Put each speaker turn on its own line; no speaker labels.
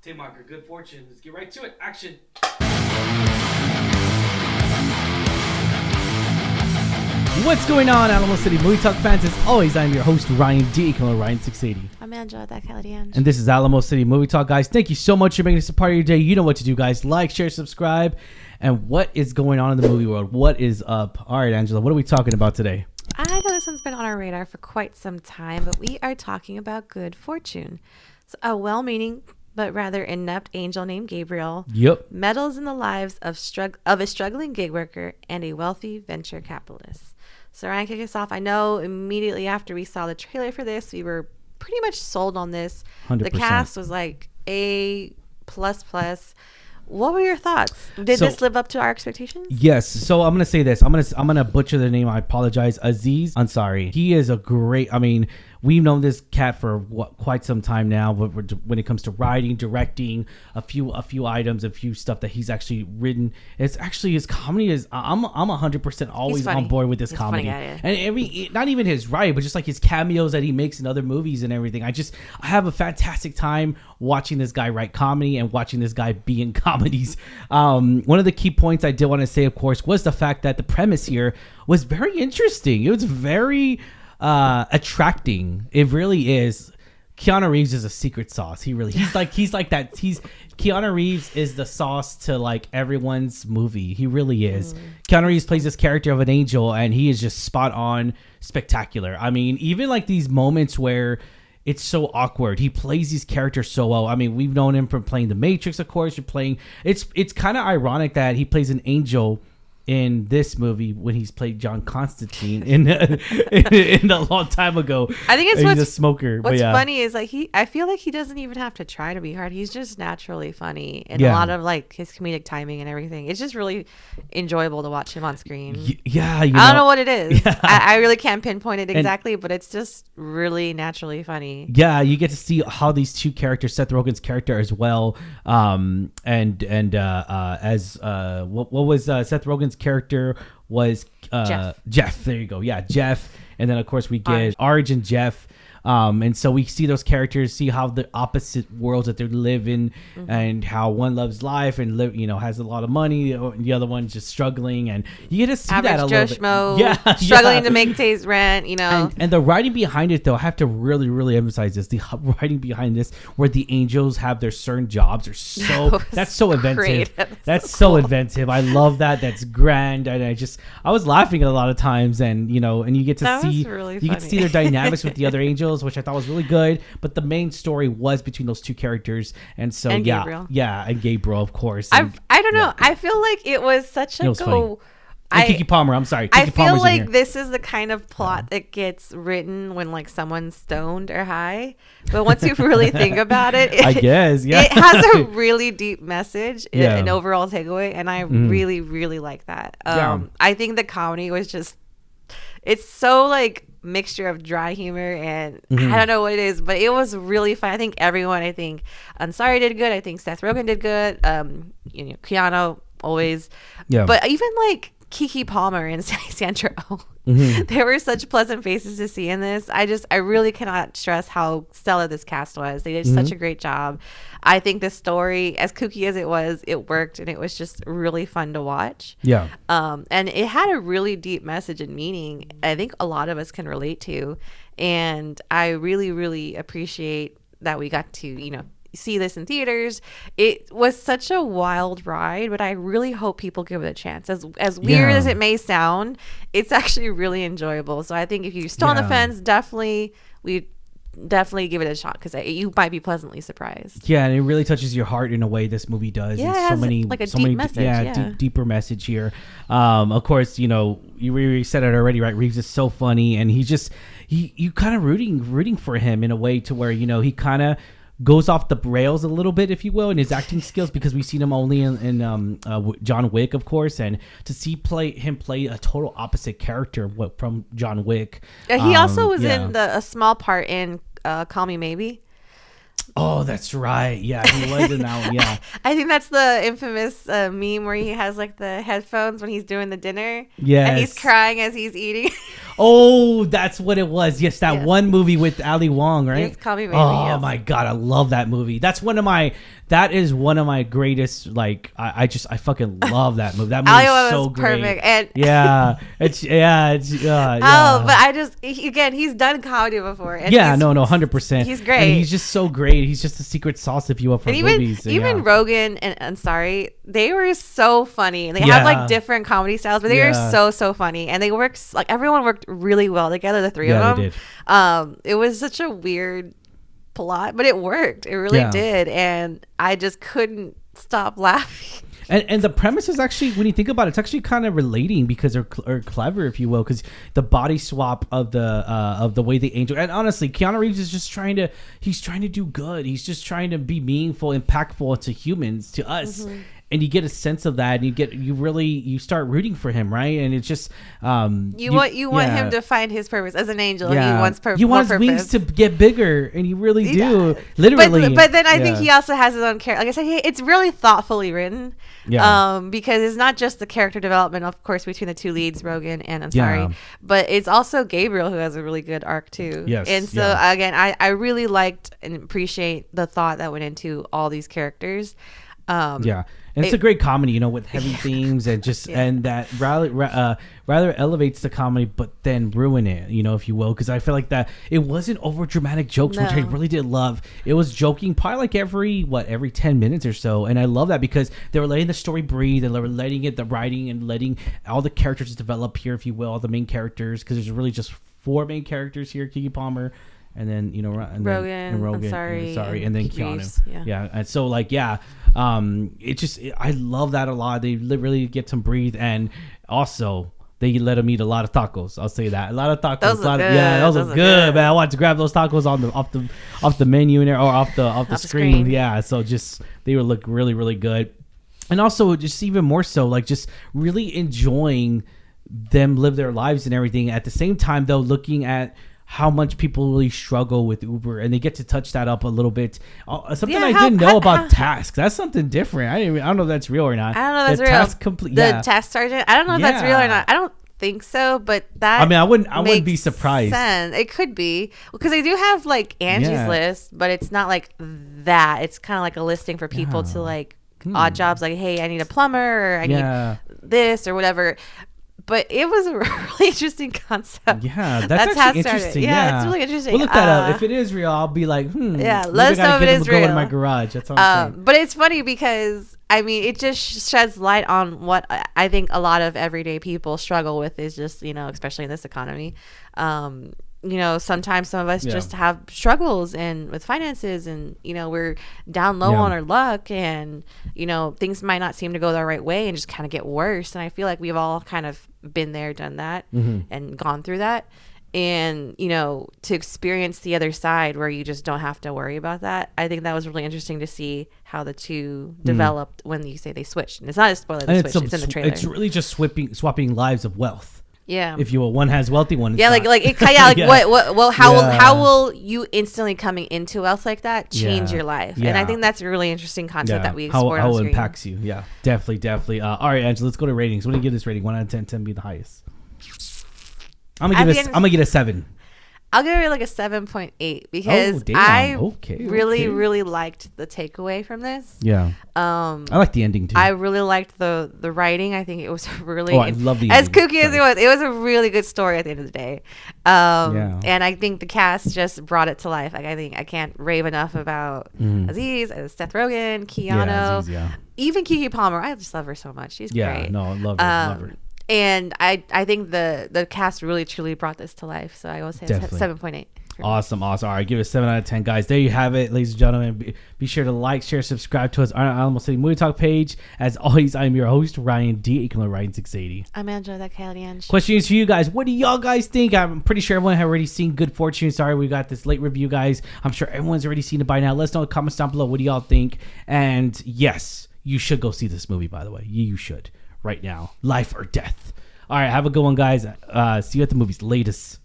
Tay Marker, Good Fortune. Let's get right to it. Action. What's going on, Alamo City Movie Talk fans? As always, I'm your host, Ryan D. Ryan680.
I'm Angela, that Kelly Ange.
And this is Alamo City Movie Talk, guys. Thank you so much for making this a part of your day. You know what to do, guys. Like, share, subscribe. And what is going on in the movie world? What is up? All right, Angela, what are we talking about today?
I know this one's been on our radar for quite some time, but we are talking about Good Fortune. So a well-meaning but rather inept angel named Gabriel meddles in the lives of a struggling gig worker and a wealthy venture capitalist. So Ryan, kick us off. I know immediately after we saw the trailer for this, we were pretty much sold on this.
100%.
The cast was like A++. What were your thoughts? Did this live up to our expectations?
Yes. So I'm gonna say this. I'm gonna butcher the name. I apologize. Aziz Ansari. He is a great. I mean, we've known this cat for quite some time now. But when it comes to writing, directing, a few items, a few stuff that he's actually written. It's actually his comedy is. I'm 100% always on board with this comedy. And not even his writing, but just like his cameos that he makes in other movies and everything. I have a fantastic time watching this guy write comedy and watching this guy be in comedies. One of the key points I did want to say, of course, was the fact that the premise here was very interesting. It was very attracting. It really is. Keanu Reeves is a secret sauce. He's like that. Keanu Reeves is the sauce to like everyone's movie. He really is. Keanu Reeves plays this character of an angel, and he is just spot on, spectacular. I mean, even like these moments where it's so awkward. He plays these characters so well. I mean, we've known him from playing The Matrix, of course. It's kind of ironic that he plays an angel in this movie when he's played John Constantine in a long time ago.
I think
he's a smoker.
What's funny is like I feel like he doesn't even have to try to be hard. He's just naturally funny, and a lot of like his comedic timing and everything. It's just really enjoyable to watch him on screen.
I
don't know what it is. Yeah. I really can't pinpoint it exactly, but it's just really naturally funny.
Yeah, you get to see how these two characters, Seth Rogen's character as well, what was Seth Rogen's character was Jeff. There you go. Yeah, Jeff. And then of course we get Arj and Jeff. And so we see those characters, see how the opposite worlds that they live in, and how one loves life and has a lot of money, and the other one's just struggling, and you get to see
average
that a
Joe
little
Schmo,
bit.
struggling to make Tay's rent,
And the writing behind it, though, I have to really, really emphasize this. The writing behind this, where the angels have their certain jobs, are that's so inventive. That's so inventive. I love that. That's grand, and I was laughing a lot of times, and you get to see get to see their dynamics with the other angels, which I thought was really good, but the main story was between those two characters, and Gabriel. And Gabriel, of course.
I don't know. I feel like it was such a go.
Keke Palmer. I'm sorry.
I feel like this is the kind of plot that gets written when like someone's stoned or high, but once you really think about it,
I guess
it has a really deep message, an overall takeaway, and I really, really like that. I think the comedy was it's so like mixture of dry humor and I don't know what it is, but it was really fun. I think Ansari did good. I think Seth Rogen did good. Keanu always, but even like Keke Palmer and Sandra Oh, they were such pleasant faces to see in this. I really cannot stress how stellar this cast was. They did such a great job. I think the story, as kooky as it was, it worked, and it was just really fun to watch.
Yeah.
And it had a really deep message and meaning I think a lot of us can relate to. And I really, really appreciate that we got to, see this in theaters. It was such a wild ride, but I really hope people give it a chance. As weird as it may sound, it's actually really enjoyable. So I think if you're still on the fence, definitely give it a shot, because you might be pleasantly surprised.
Yeah, and it really touches your heart in a way this movie does.
Yeah, it has like a deep message.
Deeper message here. Of course, you said it already, right? Reeves is so funny, and you kind of rooting for him in a way to where he kind of goes off the rails a little bit, if you will, in his acting skills, because we've seen him only in John Wick, of course, and to see him play a total opposite character from John Wick.
He also was in a small part in Call Me Maybe.
Oh, that's right. Yeah, he was in that one. Yeah.
I think that's the infamous meme where he has like the headphones when he's doing the dinner.
Yeah.
And he's crying as he's eating.
Oh, that's what it was. Yes, that one movie with Ali Wong, right?
It's Call Me Maybe.
Oh my God, I love that movie. That's one of my that is one of my greatest. Like I fucking love that movie. That movie is so great. Perfect. And it's
but I just again, he's done comedy before. And
100%.
He's great.
And he's just so great. He's just the secret sauce, if you will, for movies.
Even Rogan and Ansari, they were so funny. They have like different comedy styles, but they were so funny, and they worked like everyone worked really well together. The three of them. They did. It was such a weird plot, but it worked. It really did, and I just couldn't stop laughing.
And the premise is actually, when you think about it, it's actually kind of relating because they're clever, if you will, because the body swap of the way the angel, and honestly, Keanu Reeves is just trying to do good. He's just trying to be meaningful, impactful to humans, to us. Mm-hmm. And you get a sense of that, and you start rooting for him, right? And it's just
you want him to find his purpose as an angel.
Yeah.
He wants purpose.
He wants wings to get bigger, and you really do, literally.
But then I think he also has his own character. Like I said, it's really thoughtfully written. Yeah. Because it's not just the character development, of course, between the two leads, Rogan and Ansari, but it's also Gabriel, who has a really good arc too.
Yes.
And so again, I really liked and appreciate the thought that went into all these characters.
And it's a great comedy, with heavy themes and just and that rather elevates the comedy, but then ruin it, if you will, because I feel like that it wasn't over dramatic jokes, which I really did love. It was joking probably like every 10 minutes or so, and I love that because they were letting the story breathe and they were letting the writing and letting all the characters develop here, if you will, all the main characters, because there's really just 4 main characters here: Keke Palmer, and then Rogan, Ansari, and then Keanu. And so I love that a lot. They really get to breathe, and also they let him eat a lot of tacos. I'll say that, a lot of tacos. Those are good, man. I wanted to grab those tacos off the menu in there, or off the screen. Yeah, so just they would look really, really good, and also just even more so, like just really enjoying them live their lives and everything. At the same time, though, looking at how much people really struggle with Uber, and they get to touch that up a little bit. Something I didn't know about Task. That's something different. I don't know if that's real or not.
I don't know if that's real. The Task Sergeant. I don't know if that's real or not. I don't think so, but that. I
wouldn't be surprised.
Sense. It could be, because they do have like Angie's List, but it's not like that. It's kind of like a listing for people to like odd jobs. Like, hey, I need a plumber, or I need this or whatever. But it was a really interesting concept.
Yeah, that's actually interesting.
Yeah, it's really interesting.
We'll look that up. If it is real, I'll be like,
Yeah, let us know if it is real.
Go in my garage. That's all I'm saying.
But it's funny because, it just sheds light on what I think a lot of everyday people struggle with, is just, especially in this economy. Sometimes some of us just have struggles with finances, and we're down low on our luck, and things might not seem to go the right way and just kind of get worse. And I feel like we've all kind of been there, done that, and gone through that. And to experience the other side where you just don't have to worry about that, I think that was really interesting to see how the two developed when you say they switched. And it's not a spoiler, it's in the trailer.
It's really just swapping lives of wealth.
Yeah,
if you will, one has wealthy, one.
How will you instantly coming into wealth like that change your life? And I think that's a really interesting concept that we explored.
How it impacts you. Yeah, definitely. All right, Angela, let's go to ratings. What do you give this rating? 1 out of 10. 10 be the highest. I'm gonna give it a 7.
I'll give it like a 7.8 because I really liked the takeaway from this.
Yeah. I like the ending too.
I really liked the writing. I think it was really
I love the
as kooky as it was a really good story at the end of the day. And I think the cast just brought it to life. Like, I think I can't rave enough about Aziz, Seth Rogen, Keanu, even Keke Palmer. I just love her so much. She's great.
No, I love her.
And I think the cast really truly brought this to life. So I will say 7.8.
Awesome. All right, give it a 7 out of 10, guys. There you have it, ladies and gentlemen. Be sure to like, share, subscribe to us on our Alamo City Movie Talk page. As always, I'm your host, Ryan D. You can Ryan 680.
I'm Angela, that Kellyanne.
Questions for you guys. What do y'all guys think? I'm pretty sure everyone had already seen Good Fortune. Sorry, we got this late review, guys. I'm sure everyone's already seen it by now. Let us know in the comments down below. What do y'all think? And yes, you should go see this movie, by the way. You should right now. Life or death. All right, have a good one, guys. See you at the movies. Latest.